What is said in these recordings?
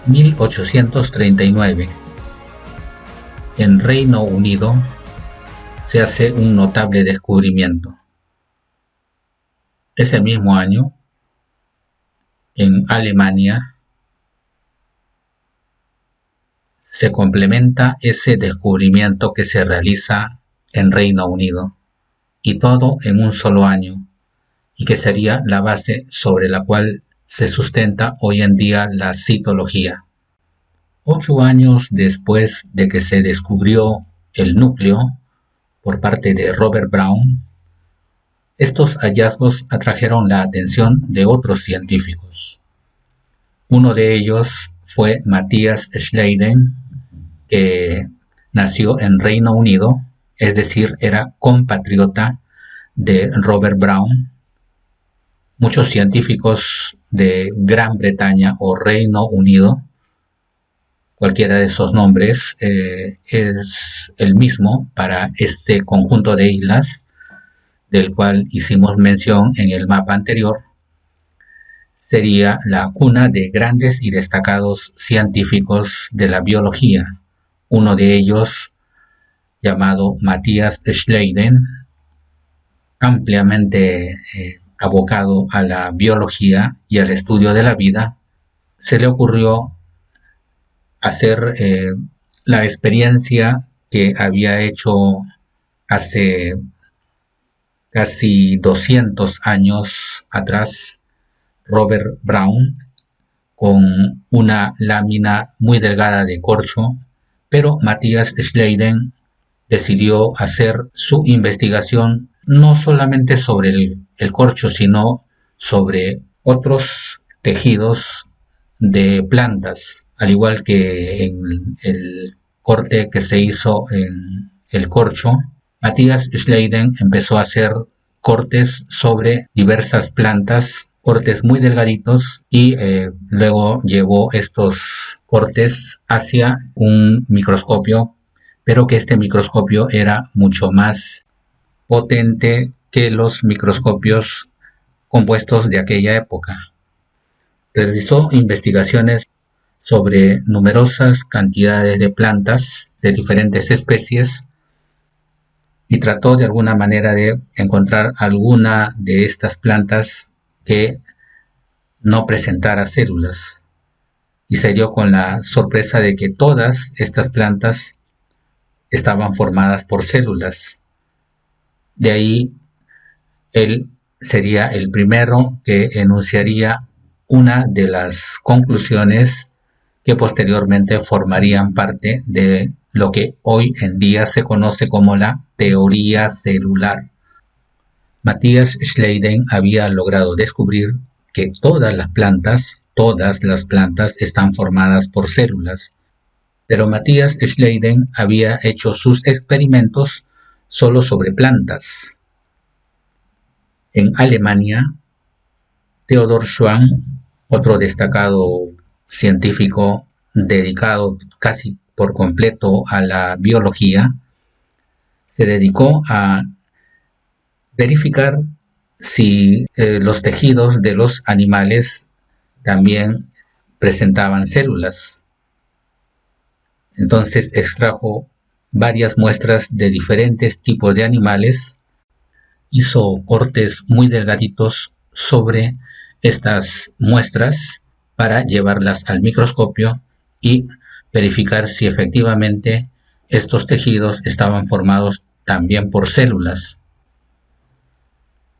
1839, en Reino Unido se hace un notable descubrimiento. Ese mismo año, en Alemania, se complementa ese descubrimiento que se realiza en Reino Unido, y todo en un solo año, y que sería la base sobre la cual se sustenta hoy en día la citología. 8 años después de que se descubrió el núcleo por parte de Robert Brown, estos hallazgos atrajeron la atención de otros científicos. Uno de ellos fue Matthias Schleiden, que nació en Reino Unido, es decir, era compatriota de Robert Brown. Muchos científicos de Gran Bretaña o Reino Unido, cualquiera de esos nombres es el mismo para este conjunto de islas del cual hicimos mención en el mapa anterior, sería la cuna de grandes y destacados científicos de la biología. Uno de ellos, llamado Matthias Schleiden, ampliamente abocado a la biología y al estudio de la vida, se le ocurrió hacer la experiencia que había hecho hace casi 200 años atrás Robert Brown con una lámina muy delgada de corcho, pero Matthias Schleiden decidió hacer su investigación no solamente sobre el corcho, sino sobre otros tejidos de plantas, al igual que en el corte que se hizo en el corcho. Matthias Schleiden empezó a hacer cortes sobre diversas plantas, cortes muy delgaditos, y luego llevó estos cortes hacia un microscopio, pero que este microscopio era mucho más potente que los microscopios compuestos de aquella época. Realizó investigaciones sobre numerosas cantidades de plantas de diferentes especies y trató de alguna manera de encontrar alguna de estas plantas que no presentara células, y se dio con la sorpresa de que todas estas plantas estaban formadas por células. De ahí él sería el primero que enunciaría una de las conclusiones que posteriormente formarían parte de lo que hoy en día se conoce como la teoría celular. Matthias Schleiden había logrado descubrir que todas las plantas están formadas por células, pero Matthias Schleiden había hecho sus experimentos solo sobre plantas. En Alemania, Theodor Schwann, otro destacado científico dedicado casi por completo a la biología, se dedicó a verificar si los tejidos de los animales también presentaban células. Entonces extrajo varias muestras de diferentes tipos de animales, hizo cortes muy delgaditos sobre estas muestras para llevarlas al microscopio y verificar si efectivamente estos tejidos estaban formados también por células.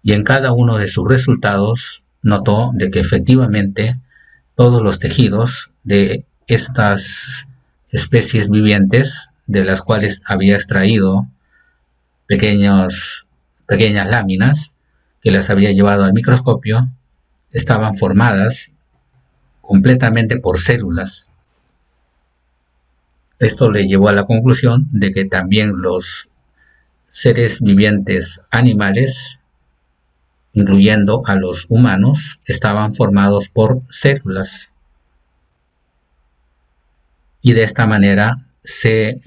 Y en cada uno de sus resultados notó de que efectivamente todos los tejidos de estas especies vivientes, de las cuales había extraído pequeñas láminas que las había llevado al microscopio, estaban formadas completamente por células. Esto le llevó a la conclusión de que también los seres vivientes animales, incluyendo a los humanos, estaban formados por células. Y de esta manera se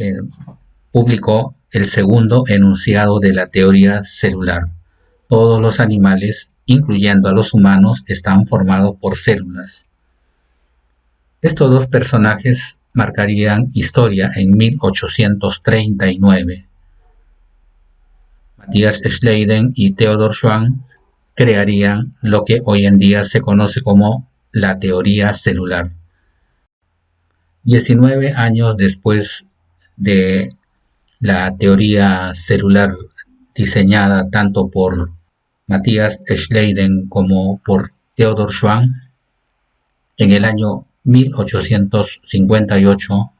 publicó el segundo enunciado de la teoría celular. Todos los animales, incluyendo a los humanos, están formados por células. Estos dos personajes marcarían historia en 1839. Matthias Schleiden y Theodor Schwann crearían lo que hoy en día se conoce como la teoría celular. 19 años después de la teoría celular diseñada tanto por Matthias Schleiden como por Theodor Schwann, en el año 1858,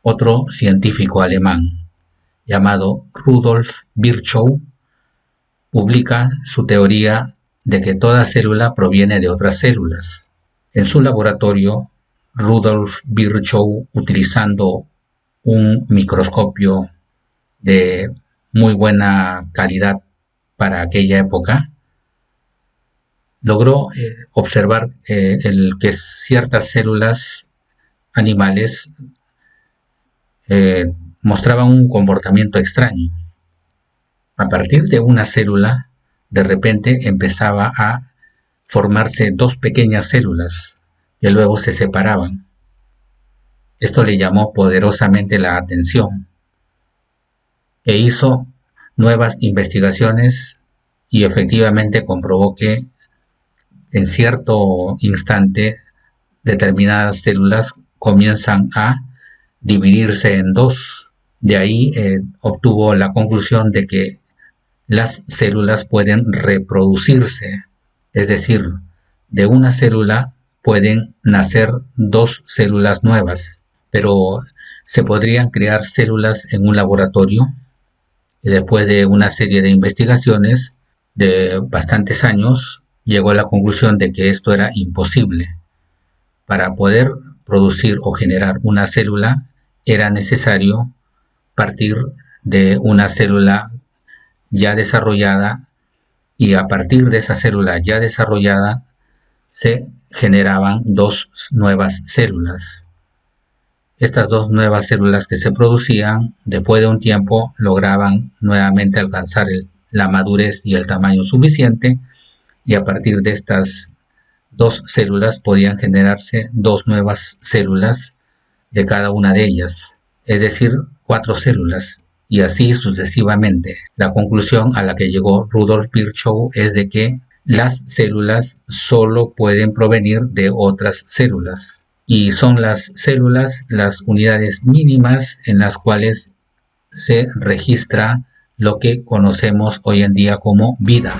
otro científico alemán llamado Rudolf Virchow publica su teoría de que toda célula proviene de otras células. En su laboratorio, Rudolf Virchow, utilizando un microscopio de muy buena calidad para aquella época, logró observar que ciertas células animales mostraban un comportamiento extraño. A partir de una célula, de repente empezaba a formarse dos pequeñas células que luego se separaban. Esto le llamó poderosamente la atención e hizo nuevas investigaciones y efectivamente comprobó que en cierto instante determinadas células comienzan a dividirse en dos. De ahí obtuvo la conclusión de que las células pueden reproducirse, es decir, de una célula pueden nacer dos células nuevas, pero se podrían crear células en un laboratorio. Y después de una serie de investigaciones de bastantes años, llegó a la conclusión de que esto era imposible. Para poder producir o generar una célula era necesario partir de una célula ya desarrollada, y a partir de esa célula ya desarrollada se generaban dos nuevas células. Estas dos nuevas células que se producían, después de un tiempo, lograban nuevamente alcanzar la madurez y el tamaño suficiente, y a partir de estas dos células podían generarse dos nuevas células de cada una de ellas, es decir, 4 células, y así sucesivamente. La conclusión a la que llegó Rudolf Virchow es de que las células solo pueden provenir de otras células, y son las células las unidades mínimas en las cuales se registra lo que conocemos hoy en día como vida.